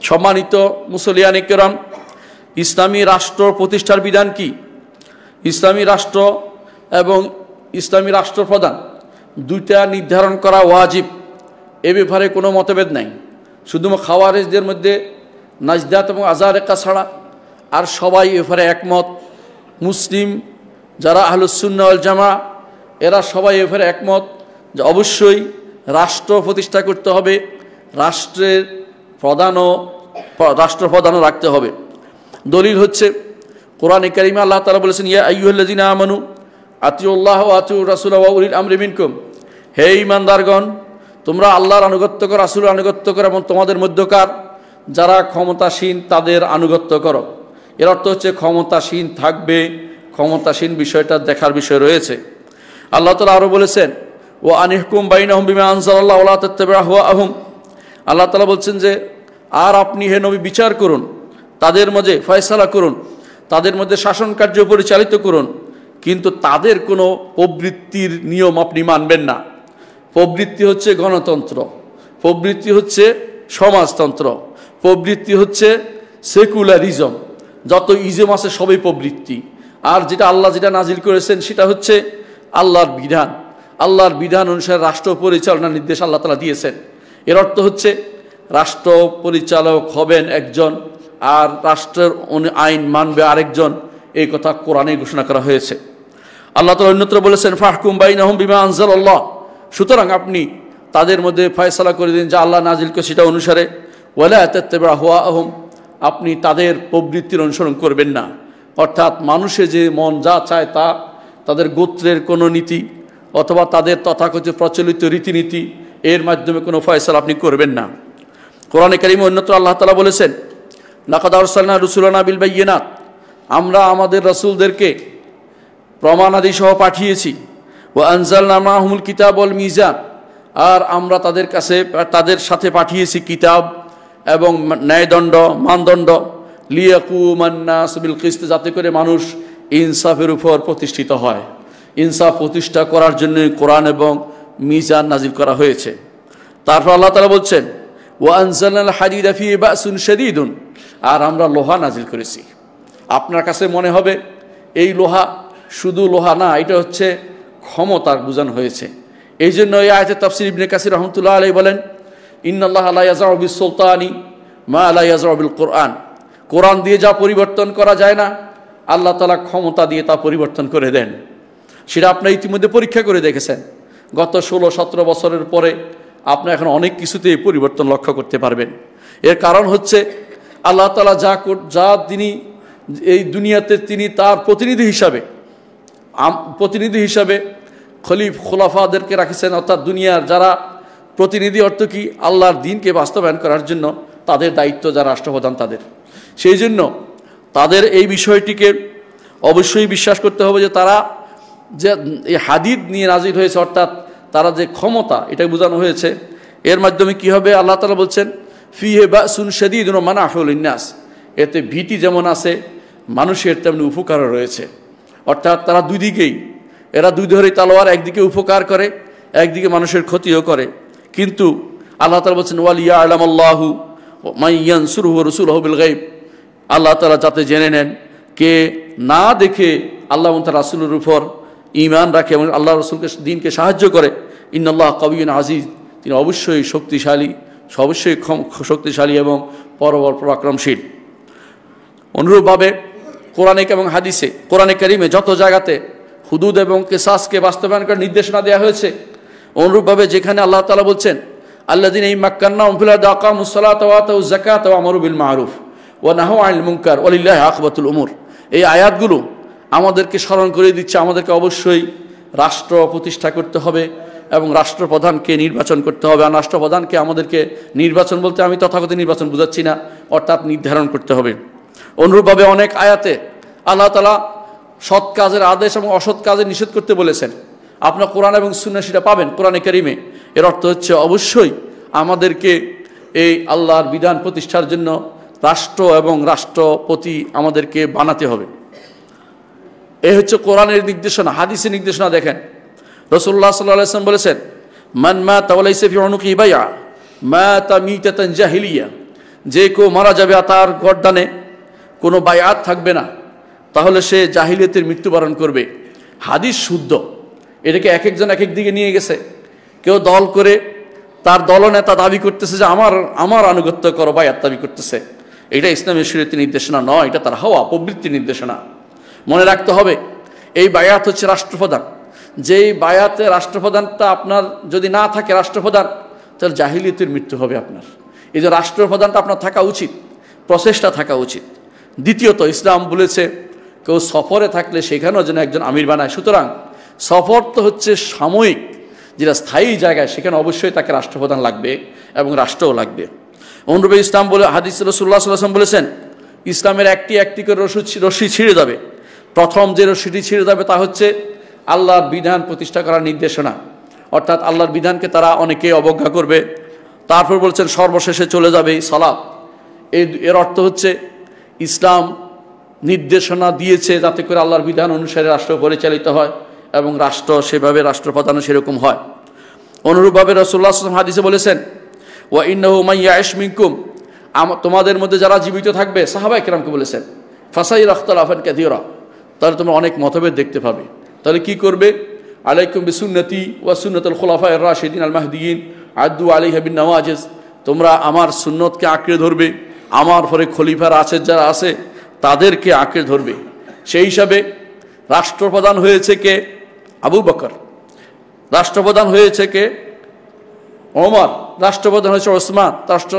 সম্মানিত মুসলিয়ান কেরাম, ইসলামী রাষ্ট্র প্রতিষ্ঠার বিধান কি? ইসলামী রাষ্ট্র এবং ইসলামী রাষ্ট্রপ্রধান দুইটা নির্ধারণ করা ওয়াজিব, এ ব্যাপারে কোনো মতভেদ নাই। শুধুমাত্র খাওয়ারিজদের মধ্যে নাজদাত এবং আজারেকা ছাড়া আর সবাই এ ব্যাপারে একমত। মুসলিম যারা আহলুস সুন্নাহ ওয়াল জামা এরা সবাই এ ব্যাপারে একমত যে অবশ্যই রাষ্ট্র প্রতিষ্ঠা করতে হবে, রাষ্ট্রপ্রধানও রাখতে হবে। দলিল হচ্ছে কোরআনে কারিমে আল্লাহ তাআলা বলেছেন, ইয়া আইয়ুহাল্লাযিনা আমানু আতিউল্লাহ ওয়া আতিউর রাসূল ওয়া উলিল আমরি মিনকুম, হে ঈমানদারগণ তোমরা আল্লাহর আনুগত্য করো, রাসূলের আনুগত্য করো এবং তোমাদের মধ্যকার যারা ক্ষমতাসীন তাদের আনুগত্য করো। এর অর্থ হচ্ছে ক্ষমতাসীন থাকবে, ক্ষমতাসীন বিষয়টা দেখার বিষয় রয়েছে। আল্লাহ তাআলা আরও বলেছেন, ও আনিহকুম বাইনাহুম বিমা আনজালাল্লাহু ওয়া লা তাত্তাবি'উ আহওয়াআহুম, আল্লাহ তাআলা বলছেন যে আর আপনি হে নবী বিচার করুন, তাদের মাঝে ফয়সালা করুন, তাদের মধ্যে শাসন কার্য পরিচালিত করুন, কিন্তু তাদের কোনো প্রবৃত্তির নিয়ম আপনি মানবেন না। প্রবৃত্তি হচ্ছে গণতন্ত্র, প্রবৃত্তি হচ্ছে সমাজতন্ত্র, প্রবৃত্তি হচ্ছে সেকুলারিজম, যত ইজম আছে সবই প্রবৃত্তি। আর যেটা আল্লাহ যেটা নাজিল করেছেন সেটা হচ্ছে আল্লাহর বিধান। আল্লাহর বিধান অনুসারে রাষ্ট্র পরিচালনার নির্দেশ আল্লাহ তাআলা দিয়েছেন। এর অর্থ হচ্ছে রাষ্ট্র পরিচালক হবেন একজন আর রাষ্ট্রের আইন মানবে আরেকজন, এই কথা কোরআনে ঘোষণা করা হয়েছে। আল্লাহ তাআলা অন্যত্র বলেছেন, ফাহকুম বাইনাহুম বিমা আনজালাল্লাহ, সুতরাং আপনি তাদের মধ্যে ফয়সালা করে দিন যা আল্লাহ নাজিল করে সেটা অনুসারে, ওয়ালা তাত্তাবি'উ আহওয়াআহুম, আপনি তাদের প্রবৃত্তির অনুসরণ করবেন না। অর্থাৎ মানুষের যে মন যা চায় তা, তাদের গোত্রের কোনো নীতি অথবা তাদের তথাকথিত প্রচলিত রীতিনীতি এর মাধ্যমে কোনো ফয়সালা আপনি করবেন না। কোরআনে কারিমে অন্যত্র আল্লাহ তাআলা বলেছেন, লাকাদ আরসালনা রুসুলানা বিল বায়্যিনাত, আমরা আমাদের রাসূলদেরকে প্রমাণাদি সহ পাঠিয়েছি। ওয়া আনজালনা মাআহুমুল কিতাব ওয়াল মিজান, আর আমরা তাদের সাথে পাঠিয়েছি কিতাব এবং ন্যায়দণ্ড মানদণ্ড, লিয়াকুমান নাস বিল কিসত, যাতে করে মানুষ ইনসাফের উপর প্রতিষ্ঠিত হয়। ইনসাফ প্রতিষ্ঠা করার জন্য কোরআন এবং মিজান নাজিল করা হয়েছে। তারপর আল্লাহ তাআলা বলছেন, ওয়া আনজালনাল হাদিদা ফীহি বাসুন শাদীদুন, আর আমরা লোহা নাজিল করেছি। আপনার কাছে মনে হবে এই লোহা শুধু লোহা না, এটা হচ্ছে ক্ষমতার বোঝানো হয়েছে। এই জন্য এই আয়াতের তাফসীর ইবনে কাসির রাহমাতুল্লাহ আলাইহি বলেন, ইন্নাল্লাহা লা ইয়াযউ বিস-সুলতানি মা লা ইয়াযউ বিল কোরআন, কোরআন দিয়ে যা পরিবর্তন করা যায় না আল্লাহ তাআলা ক্ষমতা দিয়ে তা পরিবর্তন করে দেন। সেটা আপনি ইতিমধ্যে পরীক্ষা করে দেখেছেন। গত 16-17 বছরের পরে আপনি এখন অনেক কিছুতেই পরিবর্তন লক্ষ্য করতে পারবেন। এর কারণ হচ্ছে আল্লাহ তাআলা যা তিনি এই দুনিয়াতে তিনি তার প্রতিনিধি হিসাবে খোলাফাদেরকে রাখেছেন, অর্থাৎ দুনিয়ার যারা প্রতিনিধি, অর্থ কি আল্লাহর দ্বীনকে বাস্তবায়ন করার জন্য তাদের দায়িত্ব যারা রাষ্ট্রপ্রধান তাদের। সেই জন্য তাদের এই বিষয়টিকে অবশ্যই বিশ্বাস করতে হবে যে তারা যে এই হাদিদ নিয়ে নাজিল হয়েছে, অর্থাৎ তারা যে ক্ষমতা এটা বোঝানো হয়েছে। এর মাধ্যমে কি হবে? আল্লাহ তাআলা বলছেন, ফীহি বাসুন শাদীদুন ওয়া মানাফিউ লিন-নাস, এতে ভীতি যেমন আছে মানুষের তেমনি উপকারও রয়েছে। অর্থাৎ তারা দুই দিকেই, এরা দুই ধরে তালোয়ার, একদিকে উপকার করে একদিকে মানুষের ক্ষতিও করে। কিন্তু আল্লাহ তাআলা বলছেন, ওয়ালিয়া'লামাল্লাহু মান ইয়ানসুরুহু ওয়া রাসূলুহু বিল গায়ব, আল্লাহ তাআলা যাতে জেনে নেন কে না দেখে আল্লাহ এবং তার রাসূলের উপর ঈমান রাখে এবং আল্লাহ রাসূলকে দ্বীনকে সাহায্য করে। ইন্নাল্লাহা কাবিয়্যুন আজিজ, তিনি অবশ্যই শক্তিশালী এবং পরবর পরাক্রমশীল। অনুরূপভাবে কোরআনে এবং হাদিসে, কোরআনে কারিমে যত জায়গাতে হুদুদ এবং কিসাসকে বাস্তবায়ন করার নির্দেশনা দেওয়া হয়েছে, অনুরূপভাবে যেখানে আল্লাহ তাআলা বলছেন, আল্লাযীনা ইম্মাক্কান্নাহুম ফিল আরদি আকামুস সালাতা ওয়া আতাউয যাকাতা ওয়া আমারু বিল মা'রুফ ওয়া নাহাউ আনিল মুনকার ওয়া লিল্লাহি আকিবাতুল উমুর, এই আয়াতগুলো আমাদেরকে স্মরণ করে দিচ্ছে আমাদেরকে অবশ্যই রাষ্ট্র প্রতিষ্ঠা করতে হবে এবং রাষ্ট্রপ্রধানকে নির্বাচন করতে হবে। আর রাষ্ট্রপ্রধানকে আমাদেরকে নির্বাচন বলতে আমি তথাগত নির্বাচন বোঝাচ্ছি না, অর্থাৎ নির্ধারণ করতে হবে। অনুরূপভাবে অনেক আয়াতে আল্লাহ তাআলা সৎ কাজের আদেশ এবং অসৎ কাজের নিষেধ করতে বলেছেন। আপনার কোরআন এবং সুন্নাহ সেটা পাবেন কোরআনে কারিমে। এর অর্থ হচ্ছে অবশ্যই আমাদেরকে এই আল্লাহর বিধান প্রতিষ্ঠার জন্য রাষ্ট্র এবং রাষ্ট্রপতি আমাদেরকে বানাতে হবে। এই হচ্ছে কোরআনের নির্দেশনা। হাদিসের নির্দেশনা দেখেন, রাসূলুল্লাহ সাল্লাল্লাহু আলাইহি ওয়াসাল্লাম বলেছেন, মান মাতা ওয়া লাইসা ফি উনুকি বাইআ মাতা মিতাতান জাহিলিয়া, যে কেউ মারা যাবে আর তার গর্দানে কোনো বায়াত থাকবে না, তাহলে সে জাহিলিয়াতের মৃত্যুবরণ করবে। হাদিস শুদ্ধ, এটাকে এক একজন এক এক দিকে নিয়ে গেছে। কেউ দল করে তার দলনেতা দাবি করতেছে যে আমার আনুগত্য করো, বায়াত দাবি করতেছে। এটা ইসলামের শরীয়তের নির্দেশনা নয়, এটা তার হাওয়া প্রবৃত্তির নির্দেশনা। মনে রাখতে হবে এই বায়াত হচ্ছে রাষ্ট্রপ্রধান। যেই বায়াতে রাষ্ট্রপ্রধানটা আপনার যদি না থাকে রাষ্ট্রপ্রধান, তাহলে জাহিলিয়াতের মৃত্যু হবে আপনার। এই যে রাষ্ট্রপ্রধানটা আপনার থাকা উচিত, প্রচেষ্টা থাকা উচিত। দ্বিতীয়ত, ইসলাম বলেছে কেউ সফরে থাকলে সেখানেও যেন একজন আমির বানায়। সুতরাং সফর তো হচ্ছে সাময়িক, যেটা স্থায়ী জায়গায়, সেখানে অবশ্যই তাকে রাষ্ট্রপ্রধান লাগবে এবং রাষ্ট্রও লাগবে। অনুরূপে ইসলাম বলে হাদিস রাসূলুল্লাহ সাল্লাল্লাহু আলাইহি ওয়াসাল্লাম বলেছেন, ইসলামের একটি একটি করে রশি ছিঁড়ে যাবে। প্রথম যে রশিটি ছিঁড়ে যাবে তা হচ্ছে আল্লাহর বিধান প্রতিষ্ঠা করার নির্দেশনা, অর্থাৎ আল্লাহর বিধানকে তারা অনেকেই অবজ্ঞা করবে। তারপর বলছেন সর্বশেষে চলে যাবে সালাত। এর অর্থ হচ্ছে ইসলাম নির্দেশনা দিয়েছে যাতে করে আল্লাহর বিধান অনুসারে রাষ্ট্র পরিচালিত হয় এবং রাষ্ট্র সেভাবে রাষ্ট্রপ্রধানও সেরকম হয়। অনুরূপভাবে রাসূলুল্লাহ সাল্লাল্লাহু আলাইহি ওয়াসাল্লাম হাদিসে বলেছেন, ওয়া ইন্নাহু মান ইয়াইশ মিনকুম, তোমাদের মধ্যে যারা জীবিত থাকবে, সাহাবায়ে কেরামকে বলেছেন, ফাসাইরা ইখতিলাফান কাসীরা, তাহলে তোমরা অনেক মতভেদ দেখতে পাবে। তাহলে কি করবে? আলাইকুম বিসুন্নতি ওয়া সুন্নাতুল খুলাফায়ে রাশিদিন আল মাহদিয়িন আদু আলাইহা বিন নওয়াজিজ, তোমরা আমার সুন্নতকে আঁকড়ে ধরবে, আমার পরে খলিফার আছে যারা আছে তাদেরকে আঁকড়ে ধরবে। সেই হিসাবে রাষ্ট্রপ্রধান হয়েছে কে? আবু বকর। রাষ্ট্রপ্রধান হয়েছে কে? ওমর। রাষ্ট্রপ্রধান হয়েছে ওসমান।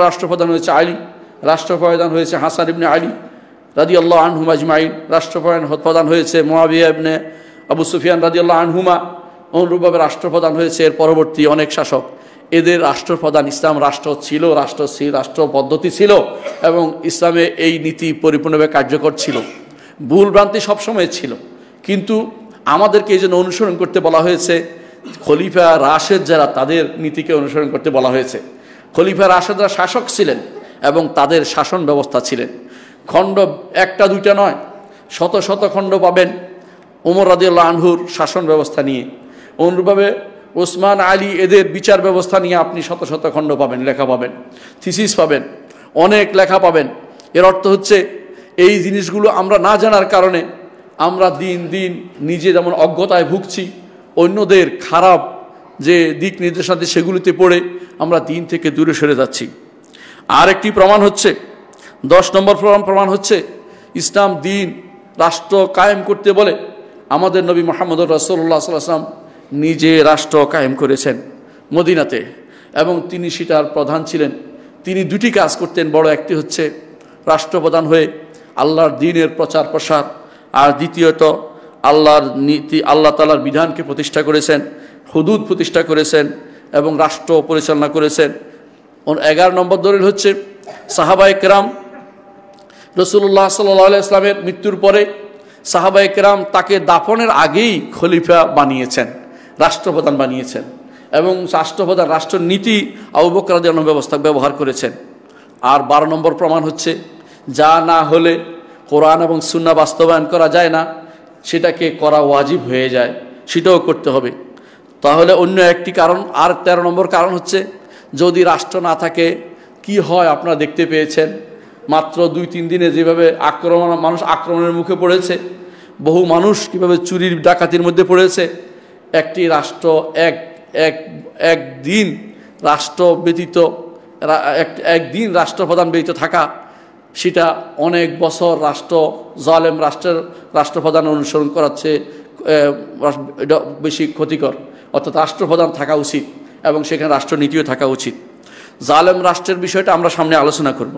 রাষ্ট্রপ্রধান হয়েছে আলী। রাষ্ট্রপ্রধান হয়েছে হাসান ইবনে আলী রাদিয়াল্লাহু আনহুম আজমাইন। রাষ্ট্রপ্রধান হয়েছে মুআবিয়া ইবনে আবু সুফিয়ান রাদিয়াল্লাহু আনহুমা। অনুরূপভাবে রাষ্ট্রপ্রধান হয়েছে এর পরবর্তী অনেক শাসক। এদের রাষ্ট্রপ্রধান, ইসলাম রাষ্ট্র ছিল, রাষ্ট্র পদ্ধতি ছিল এবং ইসলামে এই নীতি পরিপূর্ণভাবে কার্যকর ছিল। ভুল ভ্রান্তি সবসময় ছিল, কিন্তু আমাদেরকে এই জন্য অনুসরণ করতে বলা হয়েছে খলিফা রাশেদ যারা, তাদের নীতিকে অনুসরণ করতে বলা হয়েছে। খলিফা রাশেদরা শাসক ছিলেন এবং তাদের শাসন ব্যবস্থা ছিলেন। খণ্ড একটা দুইটা নয়, শত শত খণ্ড পাবেন ওমর রাদিয়াল্লাহু আনহুর শাসন ব্যবস্থা নিয়ে। অনুরূপভাবে ওসমান, আলী, এদের বিচার ব্যবস্থা নিয়ে আপনি শত শত খণ্ড পাবেন, লেখা পাবেন, থিসিস পাবেন, অনেক লেখা পাবেন। এর অর্থ হচ্ছে এই জিনিসগুলো আমরা না জানার কারণে আমরা দিন দিন নিজে যেমন অজ্ঞতায় ভুগছি, অন্যদের খারাপ যে দিক নির্দেশনা সেগুলিতে পড়ে আমরা দিন থেকে দূরে সরে যাচ্ছি। আর একটি প্রমাণ হচ্ছে, 10 নম্বর প্রমাণ হচ্ছে ইসলাম দিন রাষ্ট্র কায়েম করতে বলে আমাদের নবী মুহাম্মদুর রাসূলুল্লাহ সাল্লাল্লাহু আলাইহি ওয়াসাল্লাম নিজে রাষ্ট্র কায়েম করেছেন মদিনাতে এবং তিনি সেটার প্রধান ছিলেন। তিনি দুটি কাজ করতেন, বড় একটি হচ্ছে রাষ্ট্রপ্রধান হয়ে আল্লাহর দ্বীনের প্রচার প্রসার, আর দ্বিতীয়ত আল্লাহর নীতি, আল্লাহ তাআলার বিধানকে প্রতিষ্ঠা করেছেন, হুদুদ প্রতিষ্ঠা করেছেন এবং রাষ্ট্র পরিচালনা করেছেন। 11 নম্বর দলিল হচ্ছে সাহাবায়ে কেরাম রাসূলুল্লাহ সাল্লাল্লাহু আলাইহি ওয়াসাল্লামের মৃত্যুর পরে সাহাবায়ে কেরাম তাকে দাফনের আগেই খলিফা বানিয়েছেন, রাষ্ট্রপ্রধান বানিয়েছেন এবং রাষ্ট্রপ্রধান রাষ্ট্রনীতি আবু বকর রাদিয়াল্লাহু আনহু ব্যবহার করেছেন। আর 12 নম্বর প্রমাণ হচ্ছে যা না হলে কোরআন এবং সুন্নাহ বাস্তবায়ন করা যায় না, সেটাকে করা ওয়াজিব হয়ে যায়, সেটাও করতে হবে। তাহলে অন্য একটি কারণ, আর 13 নম্বর কারণ হচ্ছে যদি রাষ্ট্র না থাকে কি হয় আপনারা দেখতে পেয়েছেন। মাত্র 2-3 দিনে যেভাবে মানুষ আক্রমণের মুখে পড়েছে, বহু মানুষ কিভাবে চুরির ডাকাতির মধ্যে পড়েছে। একটি রাষ্ট্র একদিন রাষ্ট্র ব্যতীত একদিন রাষ্ট্রপ্রধান ব্যতীত থাকা, সেটা অনেক বছর জালেম রাষ্ট্রপ্রধান অনুসরণ করাচ্ছে, এটা বেশি ক্ষতিকর। অর্থাৎ রাষ্ট্রপ্রধান থাকা উচিত এবং সেখানে রাষ্ট্রনীতিও থাকা উচিত। জালেম রাষ্ট্রের বিষয়টা আমরা সামনে আলোচনা করব।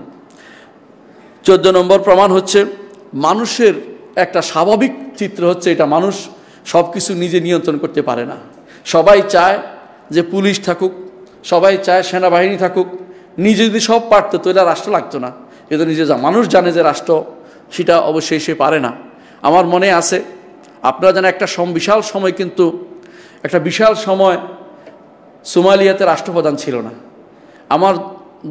14 নম্বর প্রমাণ হচ্ছে মানুষের একটা স্বাভাবিক চিত্র হচ্ছে এটা, মানুষ সব কিছু নিজে নিয়ন্ত্রণ করতে পারে না। সবাই চায় যে পুলিশ থাকুক, সবাই চায় সেনাবাহিনী থাকুক। নিজে যদি সব পারত তাহলে রাষ্ট্র লাগতো না। কিন্তু নিজে মানুষ জানে যে রাষ্ট্র সেটা অবশ্যই সে পারে না। আমার মনে আছে, আপনারা জানেন একটা বিশাল সময়, কিন্তু একটা বিশাল সময় সোমালিয়াতে রাষ্ট্রপ্রধান ছিল না। আমার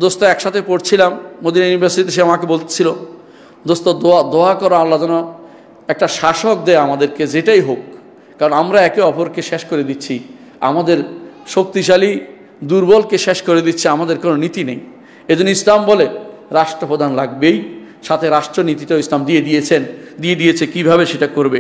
দোস্ত একসাথে পড়ছিলাম মদিনা ইউনিভার্সিটিতে, সে আমাকে বলছিল, দোস্ত দোয়া করো আল্লাহ যেন একটা শাসক দেয় আমাদেরকে, যেটাই হোক, কারণ আমরা একে অপরকে শেষ করে দিচ্ছি, আমাদের শক্তিশালী দুর্বলকে শেষ করে দিচ্ছে, আমাদের কোনো নীতি নেই। এজন্য ইসলাম বলে রাষ্ট্রপ্রধান লাগবেই, সাথে রাষ্ট্রনীতিটাও ইসলাম দিয়ে দিয়েছে কিভাবে সেটা করবে।